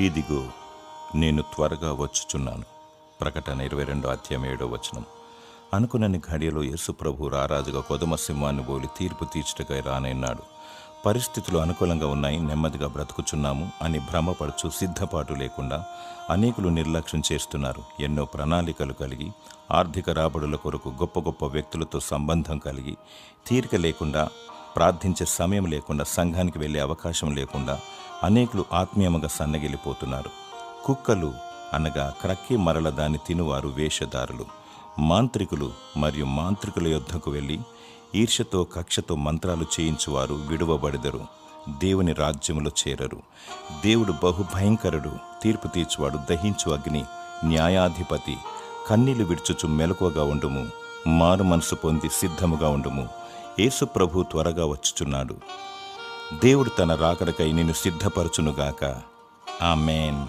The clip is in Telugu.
ఇదిగో నేను త్వరగా వచ్చుచున్నాను. ప్రకటన 22:7. అనుకునని ఘడియలో యేసు ప్రభు రారాజుగా కొదమ సింహాన్ని బోలి తీర్పు తీర్చుటకై రానన్నాడు. పరిస్థితులు అనుకూలంగా ఉన్నాయి, నెమ్మదిగా బ్రతుకుచున్నాము అని భ్రమపడుచు సిద్ధపాటు లేకుండా అనేకులు నిర్లక్ష్యం చేస్తున్నారు. ఎన్నో ప్రణాళికలు కలిగి, ఆర్థిక రాబడుల కొరకు గొప్ప గొప్ప వ్యక్తులతో సంబంధం కలిగి, తీరిక లేకుండా, ప్రార్థించే సమయం లేకుండా, సంఘానికి వెళ్ళే అవకాశం లేకుండా అనేకులు ఆత్మీయముగా సన్నగిల్లిపోతున్నారు. కుక్కలు అనగా క్రక్కి మరల దాన్ని తినువారు వేషధారులు, మాంత్రికులు మరియు మాంత్రికుల యొద్దకు వెళ్ళి ఈర్ష్యతో కక్షతో మంత్రాలు చేయించువారు విడువబడెదరు, దేవుని రాజ్యములో చేరరు. దేవుడు బహుభయంకరుడు, తీర్పు తీర్చువాడు, దహించు అగ్ని, న్యాయాధిపతి. కన్నీళ్లు విడుచుచు మెలకువగా ఉండుము, మారు మనసు పొంది సిద్ధముగా ఉండుము. యేసు ప్రభు త్వరగా వచ్చుచున్నాడు. దేవుడు తన రాకడకై నిన్ను సిద్ధపరచునుగాక. ఆమేన్.